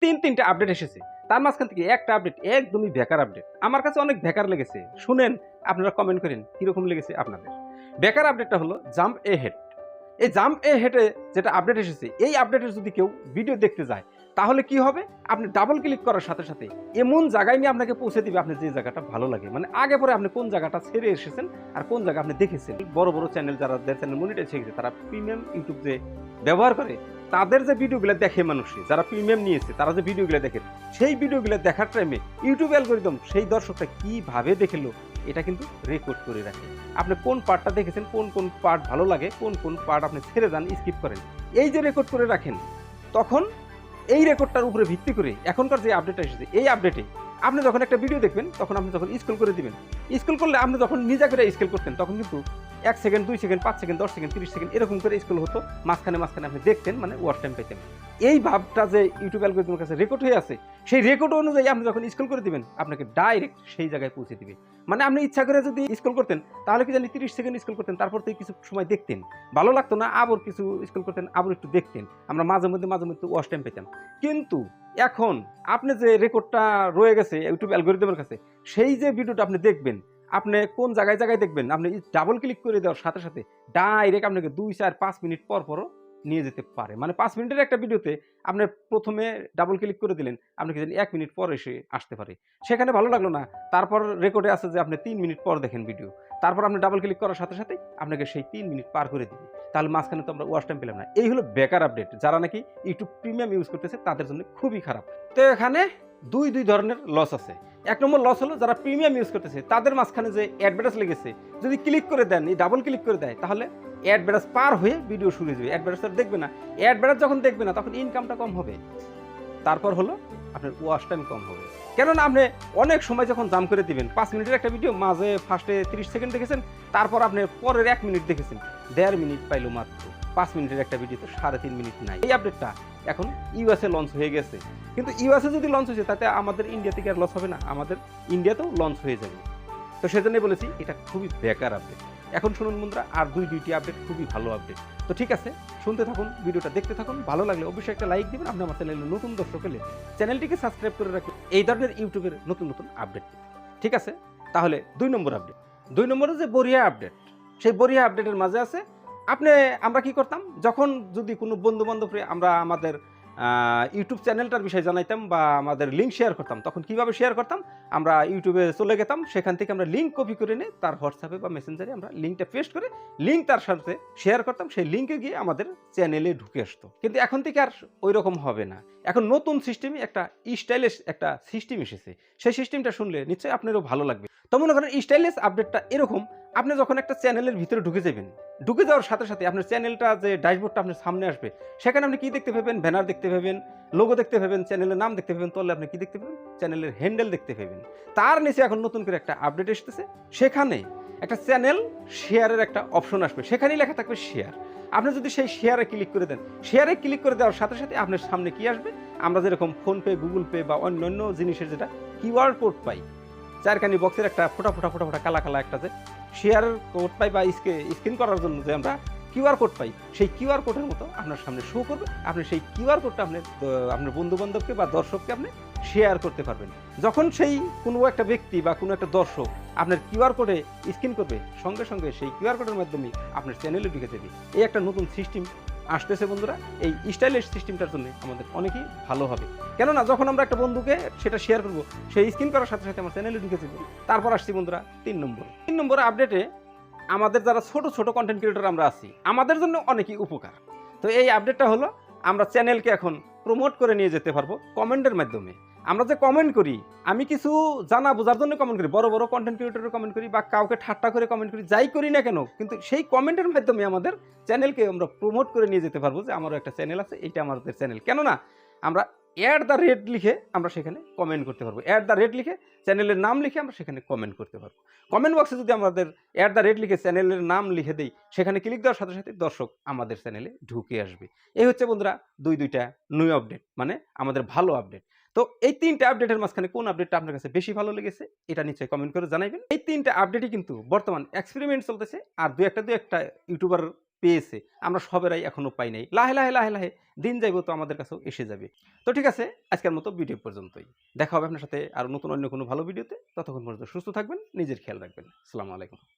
তিনটা আপডেট এসেছে। তার মাঝখান থেকে একটা আপডেট একদমই বেকার আপডেট। আমার কাছে অনেক বেকার লেগেছে। শুনেন, আপনারা কমেন্ট করেন কিরকম লেগেছে আপনাদের। বেকার আপডেটটা হলো জাম্প এ হেড। এই জাম্প এ হেডে যেটা আপডেট এসেছে, এই আপডেটের যদি কেউ ভিডিও দেখতে যায়, তাহলে কি হবে? আপনি ডাবল ক্লিক করার সাথে সাথে এমন জায়গায় নিয়ে আপনাকে পৌঁছে দিবে আপনার যে জায়গাটা ভালো লাগে। মানে আগে পরে আপনি কোন জায়গাটা ছেড়ে এসেছেন আর কোন জায়গা আপনি দেখেছেন। বড় বড় চ্যানেল যারা চ্যানেল মনিটাইজ হয়ে গেছে, তারা প্রিমিয়াম ইউটিউব যে ব্যবহার করে, তাদের যে ভিডিওগুলো দেখে মানুষে, যারা প্রিমিয়াম নিয়েছে তারা যে ভিডিওগুলো দেখে, সেই ভিডিওগুলো দেখার টাইমে ইউটিউব অ্যালগরিদম সেই দর্শকটা কিভাবে দেখলো এটা কিন্তু রেকর্ড করে রাখে। আপনি কোন পার্টটা দেখেছেন, কোন পার্ট ভালো লাগে, কোন পার্ট আপনি ছেড়ে যান, স্কিপ করেন, এই যে রেকর্ড করে রাখেন, তখন এই রেকর্ডটার উপরে ভিত্তি করে এখনকার যে আপডেটটা এসেছে, এই আপডেটে আপনি যখন একটা ভিডিও দেখবেন, তখন আপনি যখন স্ক্রল করে দিবেন, স্ক্রল করলে আপনি যখন নিজে করে স্ক্রল করতেন, তখন কিন্তু 1 second, 2 second, 5 second, 10 second, 30 second এরকম করে স্ক্রল হতো। মাঝখানে আপনি দেখতেন, মানে ওয়াচ টাইম পেতেন। এই ভাবটা যে ইউটিউব অ্যালগরিদমের কাছে রেকর্ড হয়ে আছে, সেই রেকর্ড অনুযায়ী আপনি যখন স্ক্রল করে দিবেন, আপনাকে ডাইরেক্ট সেই জায়গায় পৌঁছে দিবে। মানে আপনি ইচ্ছা করে যদি স্ক্রল করতেন, তাহলে কি জানি 30 সেকেন্ড স্ক্রল করতেন, তারপর থেকে কিছু সময় দেখতেন, ভালো লাগতো না, আবার কিছু স্ক্রল করতেন, আবার একটু দেখতেন, আমরা মাঝে মধ্যে ওয়াচ টাইম পেতাম। কিন্তু এখন আপনি যে রেকর্ডটা রয়ে গেছে ইউটিউব অ্যালগরিদমের কাছে, সেই যে ভিডিওটা আপনি দেখবেন, আপনি কোন জায়গায় দেখবেন, আপনি ডাবল ক্লিক করে দেওয়ার সাথে সাথে ডাইরেক্ট আপনাকে 2, 4, 5 মিনিট পরও নিয়ে যেতে পারে। মানে 5 মিনিটের একটা ভিডিওতে আপনি প্রথমে ডাবল ক্লিক করে দিলেন, আপনাকে জানি 1 মিনিট পর এসে আসতে পারে। সেখানে ভালো লাগলো না, তারপর রেকর্ডে আছে যে আপনি 3 মিনিট পর দেখেন ভিডিও, তারপর আপনি ডাবল ক্লিক করার সাথে সাথে আপনাকে সেই 3 মিনিট পার করে দিবে। তাহলে মাঝখানে তো আমরা ওয়াচ টাইম পেলাম না। এই হলো বেকার আপডেট। যারা নাকি ইউটিউব প্রিমিয়াম ইউজ করতেছে, তাদের জন্য খুবই খারাপ। তো এখানে দুই ধরনের লস আছে। 1 নম্বর লস হলো যারা প্রিমিয়াম ইউজ করতেছে, তাদের মাঝখানে যে অ্যাডভার্টাইজ লেগেছে, যদি ক্লিক করে দেন, এই ডাবল ক্লিক করে দেয়, তাহলে অ্যাডভার্টাইজ পার হয়ে ভিডিও শুরু হয়ে যাবে। অ্যাডভার্টাইজ দেখবে না। অ্যাডভার্টাইজ যখন দেখবে না, তখন ইনকামটা কম হবে। তারপর হলো আপনার ওয়াচ টাইম কম হবে। কেননা আপনি অনেক সময় যখন জাম করে দিবেন, 5 মিনিটের একটা ভিডিও মাঝে ফার্স্টে 30 সেকেন্ড দেখেছেন, তারপর আপনি পরের 1 মিনিট দেখেছেন, 1.5 মিনিট পাইলো মাত্র। 5 মিনিটের একটা ভিডিও তো 3.5 মিনিট নাই। এই আপডেটটা এখন ইউএসএ লঞ্চ হয়ে গেছে। কিন্তু ইউএসএ যদি লঞ্চ হয়েছে, তাতে আমাদের ইন্ডিয়া থেকে আর লস হবে না, আমাদের ইন্ডিয়াতেও লঞ্চ হয়ে যাবে। তো সেজন্যই বলেছি এটা খুবই বেকার আপডেট। এখন শুনুন বন্ধুরা, আর দুইটি আপডেট খুবই ভালো আপডেট। তো ঠিক আছে, শুনতে থাকুন, ভিডিওটা দেখতে থাকুন। ভালো লাগলে অবশ্যই একটা লাইক দিবেন। আপনি আমার চ্যানেলে নতুন দর্শক হলে চ্যানেলটিকে সাবস্ক্রাইব করে রাখুন এই ধরনের ইউটিউবের নতুন আপডেট। ঠিক আছে, তাহলে 2 নম্বর আপডেট। 2 নম্বরে যে বরিয়া আপডেট, সেই বরিয়া আপডেটের মাঝে আছে আমরা কি করতাম, যখন যদি কোনো বন্ধু বান্ধবরে আমরা আমাদের ইউটিউব চ্যানেলটার বিষয়ে জানাইতাম বা আমাদের লিঙ্ক শেয়ার করতাম, তখন কিভাবে শেয়ার করতাম? আমরা ইউটিউবে চলে যেতাম, সেখান থেকে আমরা লিঙ্ক কপি করে নিয়ে তার হোয়াটসঅ্যাপে বা মেসেঞ্জারে আমরা লিঙ্কটা পেস্ট করে লিঙ্ক তার সাথে শেয়ার করতাম, সেই লিঙ্কে গিয়ে আমাদের চ্যানেলে ঢুকে আসতো। কিন্তু এখন থেকে আর ওই রকম হবে না। এখন নতুন সিস্টেমে একটা স্টাইলিশ একটা সিস্টেম এসেছে। সেই সিস্টেমটা শুনলে নিশ্চয়ই আপনারও ভালো লাগবে। তো মনে করেন স্টাইলিশ আপডেটটা এরকম, আপনি যখন একটা চ্যানেলের ভিতরে ঢুকে যাবেন, ঢুকে যাওয়ার সাথে সাথে আপনার চ্যানেলটা যে ড্যাশবোর্ডটা আপনার সামনে আসবে, সেখানে আপনি কি দেখতে পাবেন? ব্যানার দেখতে পাবেন, লোগো দেখতে পাবেন, চ্যানেলের নাম দেখতে পাবেন, তলে আপনি কি দেখতে পাবেন? চ্যানেলের হ্যান্ডেল দেখতে পাবেন। তার নিচে এখন নতুন করে একটা আপডেট এসেছে, সেখানে একটা চ্যানেল শেয়ারের একটা অপশন আসবে, সেখানেই লেখা থাকবে শেয়ার। আপনি যদি সেই শেয়ারে ক্লিক করে দেন, শেয়ারে ক্লিক করে দেওয়ার সাথে সাথে আপনার সামনে কি আসবে? আমরা যেরকম ফোনপে, গুগল পে বা অন্যান্য জিনিসের যেটা কিউআর কোড পাই, চারখানি বক্সের একটা ফোটা কালা একটা যে শেয়ার কোড পাই বা স্ক্যান করার জন্য যে আমরা কিউআর কোড পাই, সেই কিউআর কোডের মতো আপনার সামনে শো করবে। আপনি সেই কিউআর কোডটা আপনার বন্ধু বান্ধবকে বা দর্শককে আপনি শেয়ার করতে পারবেন। যখন সেই কোনো একটা ব্যক্তি বা কোনো একটা দর্শক আপনার কিউআর কোডে স্ক্যান করবে, সঙ্গে সঙ্গে সেই কিউআর কোডের মাধ্যমে আপনার চ্যানেলে ঢুকে যাবে। এই একটা নতুন সিস্টেম আসতেছে বন্ধুরা। এই স্টাইলিশ সিস্টেমটার জন্য আমাদের অনেকই ভালো হবে। কেননা যখন আমরা একটা বন্ধুকে সেটা শেয়ার করবো, সেই স্ক্রিন করার সাথে সাথে আমার চ্যানেলে ঢুকে যাবে। তারপর আসছি বন্ধুরা 3 নম্বর আপডেটে, আমাদের যারা ছোট কন্টেন্ট ক্রিয়েটর আমরা আছি, আমাদের জন্য অনেকই উপকার। তো এই আপডেটটা হলো, আমরা চ্যানেলকে এখন প্রমোট করে নিয়ে যেতে পারবো কমেন্টের মাধ্যমে। আমরা যে কমেন্ট করি, আমি কিছু জানা বোঝার জন্য কমেন্ট করি, বড় কন্টেন্ট ক্রিয়েটরের কমেন্ট করি বা কাউকে ঠাট্টা করে কমেন্ট করি, যাই করি না কেন, কিন্তু সেই কমেন্টের মাধ্যমে আমাদের চ্যানেলকে আমরা প্রমোট করে নিয়ে যেতে পারবো যে আমারও একটা চ্যানেল আছে, এইটা আমাদের চ্যানেল। কেননা আমরা @ লিখে আমরা সেখানে কমেন্ট করতে পারবো। @ লিখে চ্যানেলের নাম লিখে আমরা সেখানে কমেন্ট করতে পারবো। কমেন্ট বক্সে যদি আমাদের @ লিখে চ্যানেলের নাম লিখে দেই, সেখানে ক্লিক দেওয়ার সাথে সাথে দর্শক আমাদের চ্যানেলে ঢুকে আসবে। এই হচ্ছে বন্ধুরা দুইটা নিউ আপডেট, মানে আমাদের ভালো আপডেট। তো এই 3টা আপডেটের মাঝখানে কোন আপডেটটা আপনার কাছে বেশি ভালো লেগেছে, এটা নিশ্চয়ই কমেন্ট করে জানাবেন। এই 3টা আপডেটই কিন্তু বর্তমান এক্সপেরিমেন্ট চলতেছে, আর দু একটা ইউটিউবার পেয়েছে, আমরা সবেরাই এখনো পাই নাই। লাহে, লাহে, লাহে, লাহে দিন যাইব তো আমাদের কাছেও এসে যাবে। তো ঠিক আছে, আজকের মতো ভিডিও পর্যন্তই। দেখা হবে আপনার সাথে আরো নতুন অন্য কোনো ভালো ভিডিওতে। ততক্ষণ পর্যন্ত সুস্থ থাকবেন, নিজের খেয়াল রাখবেন। আসসালামু আলাইকুম।